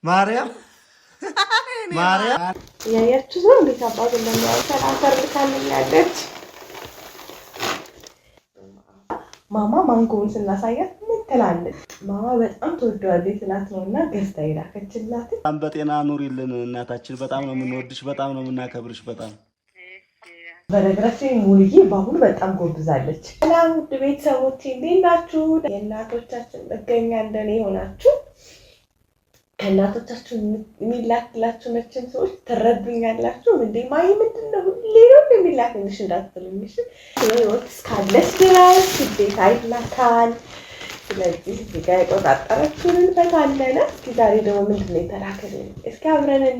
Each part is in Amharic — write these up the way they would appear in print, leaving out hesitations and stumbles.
ማርያም ማርያም ያያችሁ ነው እንዴት አባቱ እንደሚያወጣ አፈርካለች። ማማ ማንጎውን ስናሳያት ምን ትላለች? ማማ በጣም ተወደዋለች ትላት ነውና ገዝታ ይላከችላት። በጣም በጤና ኑሪልን እናታችን። በጣም ነው የምንወድሽ፣ በጣም ነው የምናከብርሽ። በጣም በነገራችን ሙሉዬ በአሁኑ በጣም ጎብዛለች። ሰላም ውድ ቤተሰቦቼ እንዴት ናችሁ? የእናቶቻችን መገኛ እንደኔ ሆናችሁ ከእናቶቻችሁ የሚላክላችሁ መቼም ሰዎች ትረዱኛላችሁ። እንዴ ማይ ምንድነው ሁሌ ነው የሚላክልሽ እንዳትሉኝሽ። ህይወት እስካለች ድረስ ግዴታ ይላካል። ስለዚህ እዚህ ጋር የቆጣጠረችውን እንፈታለን። እስኪ ዛሬ ደግሞ ምንድነው የተላከልን? እስኪ አብረን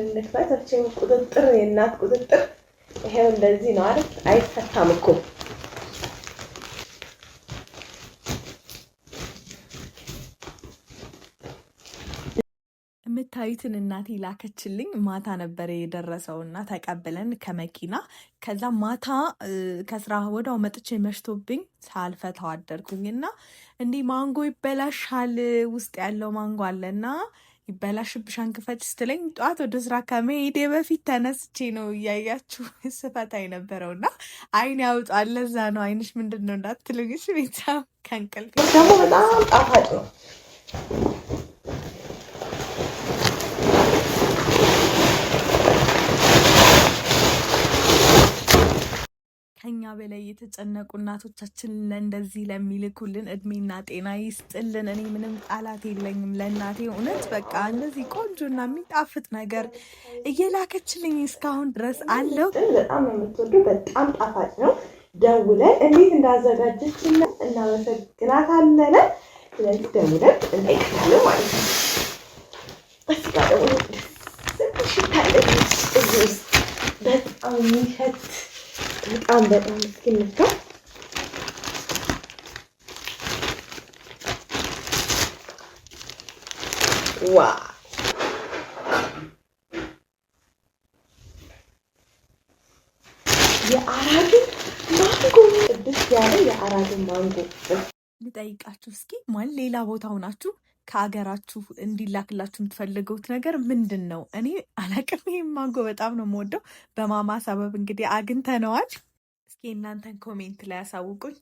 እንክፈት። መቼም ቁጥጥር የእናት ቁጥጥር ይሄው እንደዚህ ነው አይደል? አይፈታም እኮ የምታዩትን እናቴ ላከችልኝ። ማታ ነበር የደረሰውና ተቀብለን ከመኪና ከዛ ማታ ከስራ ወዳው መጥቼ መሽቶብኝ ሳልፈታው አደርኩኝና እንዲህ ማንጎ ይበላሻል ውስጥ ያለው ማንጎ አለና ይበላሽብሻን ክፈች ስትለኝ ጠዋት ወደ ስራ ከመሄዴ በፊት ተነስቼ ነው እያያችሁ ስፈታ የነበረውና አይን ያውጣል። ለዛ ነው አይንሽ ምንድን ነው እንዳትልግሽ ቤተሰብ ከእንቅልፍ ደግሞ በጣም ጣፋጭ ነው። ከኛ በላይ የተጨነቁ እናቶቻችን ለእንደዚህ ለሚልኩልን እድሜና ጤና ይስጥልን። እኔ ምንም ቃላት የለኝም ለእናቴ እውነት በቃ እንደዚህ ቆንጆና የሚጣፍጥ ነገር እየላከችልኝ እስካሁን ድረስ አለው። በጣም ነው የምትወደው። በጣም ጣፋጭ ነው። ደውለን እንዴት እንዳዘጋጀችን እናመሰግናታለን። ስለዚህ ደውለን እንጠይቃለን ማለት ነው። በስጋ ደግሞ ሽታለች እዚህ ውስጥ በጣም የሚሸት በጣም እስኪነካ ዋ የአራዱ ማንጎ ቅድስት ያለ የአራዱ ማንጎ ልጠይቃችሁ እስኪ ማለት ሌላ ቦታ ሆናችሁ ከሀገራችሁ እንዲላክላችሁ የምትፈልገውት ነገር ምንድን ነው? እኔ አላቅም። ይህም ማንጎ በጣም ነው የምወደው። በማማ ሰበብ እንግዲህ አግኝተነዋል። እስኪ እናንተን ኮሜንት ላይ ያሳውቁኝ።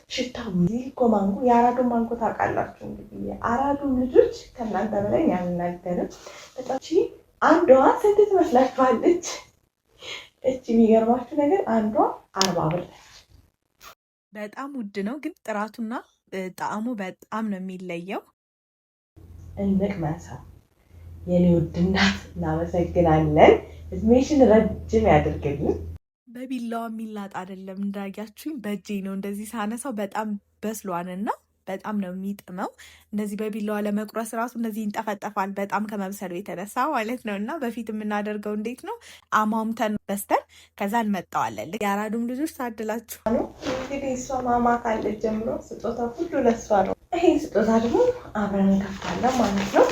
ሽታ እኮ ማንጎ የአራዱ ማንጎ ታውቃላችሁ። እንግዲህ የአራዱ ልጆች ከእናንተ በላይ ያልናገርም። በጣም አንዷ ስንት ትመስላችኋለች? እቺ የሚገርማችሁ ነገር አንዷ 40 ብር። በጣም ውድ ነው፣ ግን ጥራቱና ጣዕሙ በጣም ነው የሚለየው። እንቅመሳ የኔ ውድ እናት፣ እናመሰግናለን። እድሜሽን ረጅም ያድርግልን። በቢላዋ የሚላጥ አይደለም እንዳያችሁኝ፣ በእጄ ነው እንደዚህ ሳነሳው በጣም በስሏንና በጣም ነው የሚጥመው። እንደዚህ በቢላዋ ለመቁረስ ራሱ እንደዚህ ይንጠፈጠፋል፣ በጣም ከመብሰሉ የተነሳ ማለት ነው። እና በፊት የምናደርገው እንዴት ነው አማምተን በስተን ከዛ እንመጣዋለን። የአራዱም ልጆች ታድላችሁ ነው እንግዲህ። እሷ ማማ ካለች ጀምሮ ስጦታ ሁሉ ለሷ ነው። ይሄ ስጦታ ደግሞ አብረን እንከፍታለን ማለት ነው።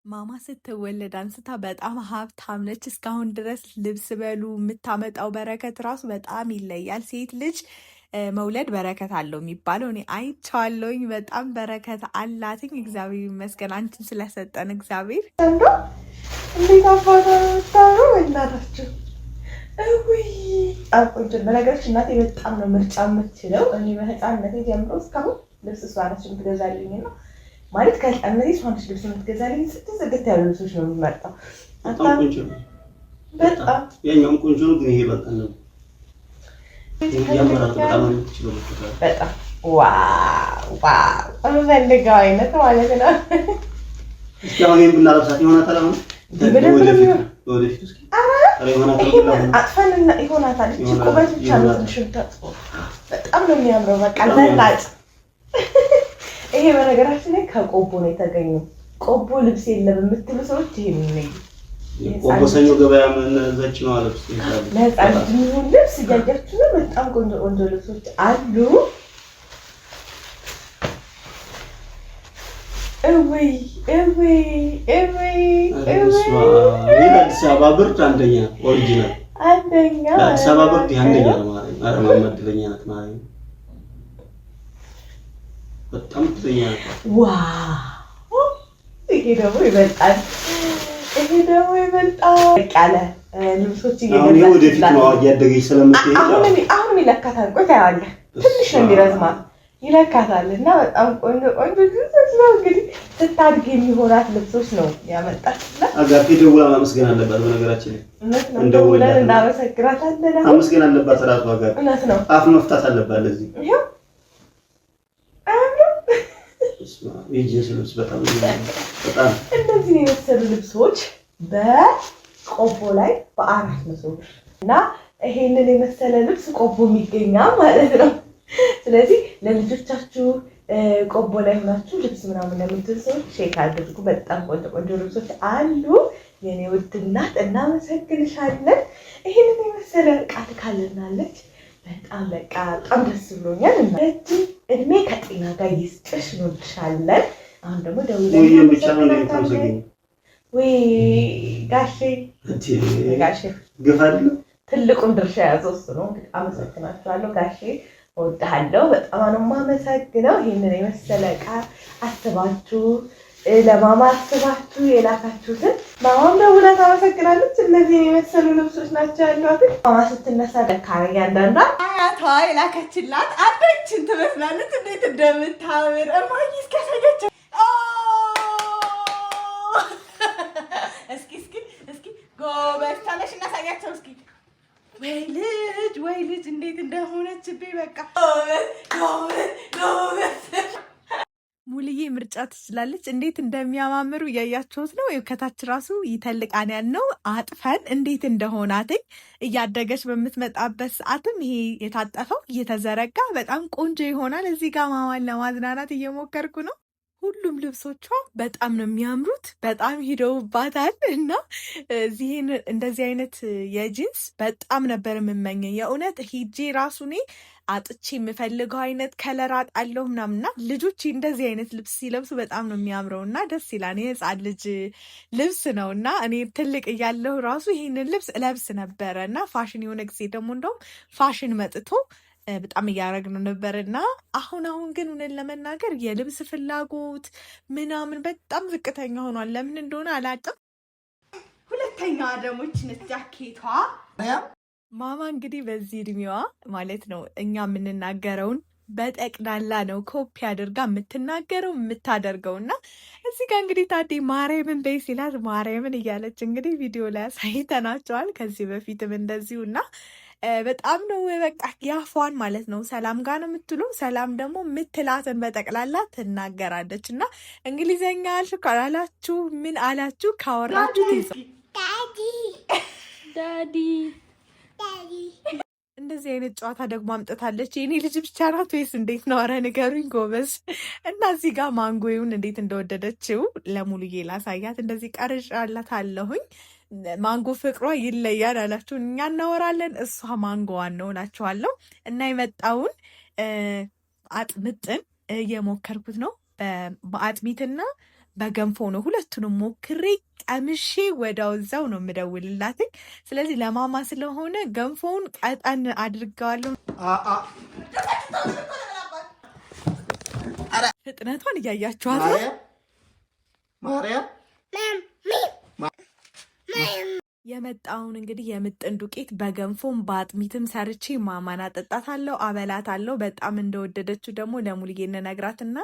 ማማ ስትወለድ አንስታ በጣም ሀብታም ነች። እስካሁን ድረስ ልብስ በሉ የምታመጣው በረከት ራሱ በጣም ይለያል። ሴት ልጅ መውለድ በረከት አለው የሚባለው እኔ አይቼዋለሁኝ። በጣም በረከት አላትኝ። እግዚአብሔር ይመስገን አንቺን ስለሰጠን እግዚአብሔር። እንዴት አባታሩ እናታችሁ እውይ አቆንጆ። በነገራችን እናቴ በጣም ነው ምርጫ የምትችለው። እኔ በህፃንነቴ ጀምሮ እስካሁን ልብስ እሷ ነች የምትገዛልኝ ነው ማለት ከህፃንነቴ እሷ ነች ልብስ የምትገዛልኝ። ጽድት ያሉ ልብሶች ነው የምመርጠው። በጣም የኛውም ቆንጆ ነው፣ ግን ይሄ በጣም ነው በጣም ዋው የምፈልገው አይነት ማለት ነው። እስኪ አሁን ይሄን ብናለብሳት ይሆናታል። አሁን ወደፊት እስኪ አጥፈንና ይሆናታል። እቺ ቁበት ብቻ ነው ሽንታጥፎ በጣም ነው የሚያምረው። በቃ ዘናጭ። ይሄ በነገራችን ላይ ከቆቦ ነው የተገኘው። ቆቦ ልብስ የለም የምትሉ ሰዎች ይሄ ነው ቆቦ ሰኞ ገበያ ምን ዘጭ ነው ልብስ ይላል። ለህፃን ልጅ ልብስ እያያችሁ ነው። በጣም ቆንጆ ቆንጆ ልብሶች አሉ። አዲስ አበባ ብርድ አንደኛ ኦሪጂናል አዲስ አበባ ብርድ አንደኛ ነው ማለት ነው። ማማ እድለኛ ናት ማለት ነው። በጣም እድለኛ ናት። ዋው ይሄ ደግሞ ይበልጣል። ቃለ ልብሶች ወደፊት ነው እያደገች ስለምትሄድ አሁን ይለካታል። ቆይ ታያለህ፣ ትንሽ ነው የሚረዝማት ይለካታል። እና በጣም ቆንጆ ልብሶች ነው እንግዲህ ስታድግ የሚሆናት ልብሶች ነው ያመጣችና አጋፊ ደውላ ማመስገን አለባት። በነገራችን ላይ እውነት ነው፣ ደውለን እናመሰግናታለን። ማመስገን አለባት። ራሷ ጋር እውነት ነው፣ አፍ መፍታት አለባት። ለዚህ ይሄው የጂንስ ልብስ በጣም እንደዚህ የመሰሉ ልብሶች በቆቦ ላይ በ400 ብር እና ይሄንን የመሰለ ልብስ ቆቦ የሚገኛ ማለት ነው። ስለዚህ ለልጆቻችሁ ቆቦ ላይ ሆናችሁ ልብስ ምናምን ለምትል ሰዎች ሼክ አድርጉ። በጣም ቆንጆ ልብሶች አሉ። የኔ ውድ እናት እናመሰግንሻለን። ይሄንን የመሰለ ዕቃ ትካልናለች። በጣም ደስ ብሎኛል። እና እድሜ ከጤና ጋር ይስጥሽ እንወድሻለን። አሁን ደግሞ ደውለን ብቻ ነው እንደምታመሰግኝ ወይ ጋሼ ግፍ አይደለም ትልቁን ድርሻ ያዘው እሱ ነው። አመሰግናችኋለሁ ጋሼ፣ እወድሃለሁ። በጣም ነው የማመሰግነው። ይሄንን የመሰለ ዕቃ አስባችሁ ለማማ አስባችሁ የላካችሁትን ማማም ደውላ ታመሰግናለች። እነዚህን የመሰሉ ልብሶች ናቸው ያሏት። ማማ ስትነሳ ደካማ እያንዳንዷ አያቷ የላከችላት አንዳችን ትመስላለች። እንዴት እንደምታምር እማዬ እስኪያሳያቸው እስኪ ጎበዝ ታለሽ እናሳያቸው እስኪ። ወይ ልጅ እንዴት እንደሆነችብኝ በቃ ጎበዝ ሙልዬ ምርጫ ትችላለች። እንዴት እንደሚያማምሩ እያያችሁት ነው። ከታች ራሱ ይተልቃን ያልነው አጥፈን እንዴት እንደሆናትኝ እያደገች በምትመጣበት ሰዓትም ይሄ የታጠፈው እየተዘረጋ በጣም ቆንጆ ይሆናል። እዚህ ጋር ማማን ለማዝናናት እየሞከርኩ ነው። ሁሉም ልብሶቿ በጣም ነው የሚያምሩት። በጣም ሂደውባታል እና እዚህን እንደዚህ አይነት የጂንስ በጣም ነበር የምመኘው። የእውነት ሂጄ ራሱ እኔ አጥቼ የምፈልገው አይነት ከለር አጣለሁ ምናምንና ልጆች እንደዚህ አይነት ልብስ ሲለብሱ በጣም ነው የሚያምረው እና ደስ ይላል። የህፃን ልጅ ልብስ ነው እና እኔ ትልቅ እያለሁ ራሱ ይሄንን ልብስ እለብስ ነበረ እና ፋሽን የሆነ ጊዜ ደግሞ እንደውም ፋሽን መጥቶ በጣም እያደረግን ነበር እና አሁን ግን እውነት ለመናገር የልብስ ፍላጎት ምናምን በጣም ዝቅተኛ ሆኗል። ለምን እንደሆነ አላውቅም። ሁለተኛዋ ደግሞ ነች ጃኬቷ። ማማ እንግዲህ በዚህ እድሜዋ ማለት ነው እኛ የምንናገረውን በጠቅላላ ነው ኮፒ አድርጋ የምትናገረው የምታደርገው እና እዚህ ጋር እንግዲህ ታዲያ ማርያምን በይ ሲላት ማርያምን እያለች እንግዲህ ቪዲዮ ላይ አሳይተናቸዋል። ከዚህ በፊትም እንደዚሁ እና በጣም ነው በቃ ያፏን ማለት ነው ሰላም ጋር ነው የምትሉ ሰላም ደግሞ የምትላትን በጠቅላላ ትናገራለች። እና እንግሊዘኛ አልሽ ካላችሁ ምን አላችሁ ካወራችሁ ዳዲ እንደዚህ አይነት ጨዋታ ደግሞ አምጥታለች። የኔ ልጅ ብቻ ናት ወይስ እንዴት ነው? ኧረ ንገሩኝ ጎበዝ። እና እዚህ ጋር ማንጎውን እንዴት እንደወደደችው ለሙሉዬ ላሳያት እንደዚህ ቀርጫላት አለሁኝ። ማንጎ ፍቅሯ ይለያል አላችሁ። እኛ እናወራለን እሷ ማንጎዋን ነው እላችኋለሁ። እና የመጣውን አጥምጥን እየሞከርኩት ነው። በአጥሚትና በገንፎ ነው። ሁለቱንም ሞክሬ ቀምሼ ወዳው እዛው ነው የምደውልላትኝ። ስለዚህ ለማማ ስለሆነ ገንፎውን ቀጠን አድርገዋለሁ። ፍጥነቷን እያያችኋት ነው። የመጣውን እንግዲህ የምጥን ዱቄት በገንፎም በአጥሚትም ሰርቼ ማማን አጠጣታለሁ፣ አበላታለሁ። በጣም እንደወደደችው ደግሞ ለሙሉዬ እንነግራትና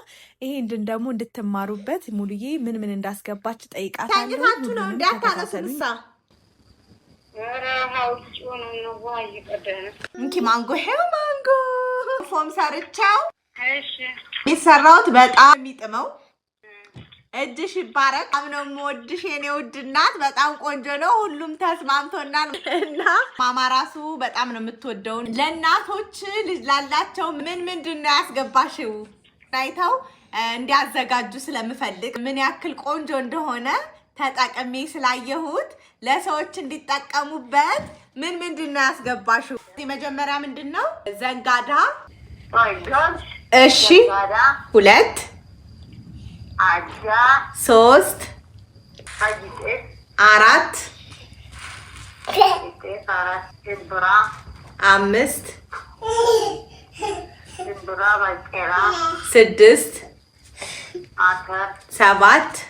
ይሄን ደግሞ እንድትማሩበት ሙሉዬ ምን እንዳስገባች ጠይቃታለሁ። ነው እንዳታነሱሳ እንኪ ማንጎ ሄው ማንጎ ፎም ሰርቻው የሚሰራውት በጣም የሚጥመው እጅሽ ይባረክ። በጣም ነው የምወድሽ የኔ ውድ እናት። በጣም ቆንጆ ነው። ሁሉም ተስማምቶናል እና ማማ ራሱ በጣም ነው የምትወደው። ለእናቶች ልጅ ላላቸው ምንድን ነው ያስገባሽው ናይተው እንዲያዘጋጁ ስለምፈልግ ምን ያክል ቆንጆ እንደሆነ ተጠቅሜ ስላየሁት ለሰዎች እንዲጠቀሙበት ምንድን ነው ያስገባሽው? መጀመሪያ ምንድን ነው ዘንጋዳ፣ እሺ 2 3 4 5 6 7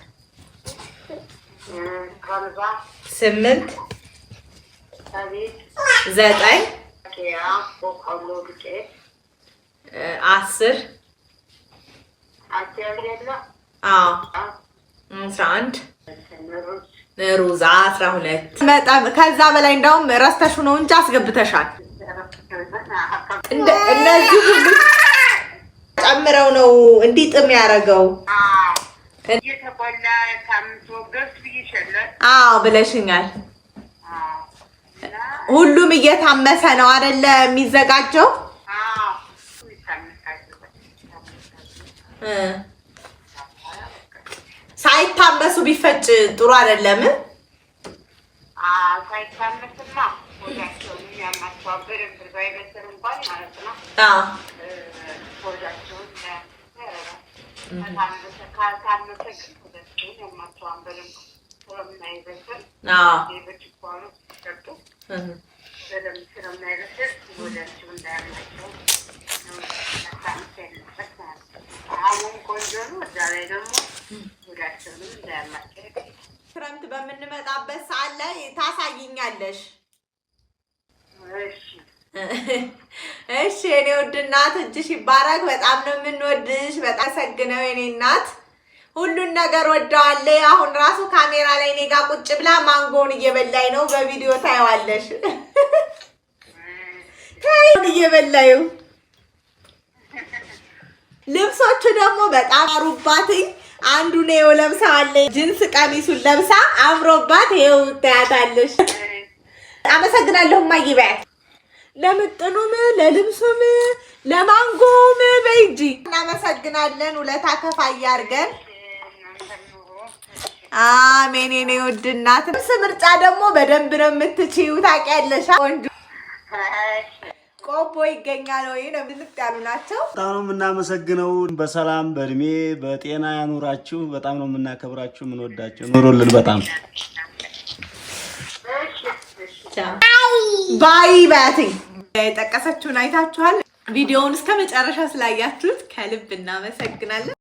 8 9 10 11 ሩዝ 12 በጣም ከዛ በላይ እንደውም ረስተሹ ነው እንጂ አስገብተሻል። እነዚህ ሁሉ ጨምረው ነው እንዲጥም ያደረገው። አዎ ብለሽኛል። ሁሉም እየታመሰ ነው አይደለ የሚዘጋጀው? ሳይታመሱ ቢፈጭ ጥሩ አይደለም። ሳይታመስማ ወዳቸውን ያማቸው በደንብ ባይበስል እንኳን ማለት ነው። ወዳቸውን ክረምት በምንመጣበት ሰዓት ላይ ታሳይኛለሽ። እሺ የኔ ውድ እናት እጅሽ ይባረክ። በጣም ነው የምንወድሽ። በጣም ሰግነው የኔ እናት ሁሉን ነገር ወደዋለሁ። አሁን ራሱ ካሜራ ላይ እኔ ጋር ቁጭ ብላ ማንጎውን እየበላይ ነው። በቪዲዮ ታይዋለሽ። ታይውን እየበላዩ ልብሶቹ ደግሞ በጣም አሩባትኝ። አንዱ ነው ለብሳለች ጂንስ ቀሚሱን ለብሳ አምሮባት ይኸው ታያታለሽ። አመሰግናለሁ ማይባት ለምጥኑም ለልብሱም ለማንጎም በይጂ እናመሰግናለን። ውለታ ከፋይ ያርገን። አሜን። የኔ ውድ እናት ምርጫ ደግሞ በደንብ ነው የምትችይው ታውቂያለሽ። ቆንጆ ቆቦ ይገኛል ወይ ነው ልክ ያሉ ናቸው። በጣም ነው የምናመሰግነው። በሰላም በእድሜ በጤና ያኑራችሁ። በጣም ነው የምናከብራችሁ የምንወዳችሁ። ኑሩልን። በጣም ባይ ባቲ የጠቀሰችውን አይታችኋል። ቪዲዮውን እስከ መጨረሻ ስላያችሁት ከልብ እናመሰግናለን።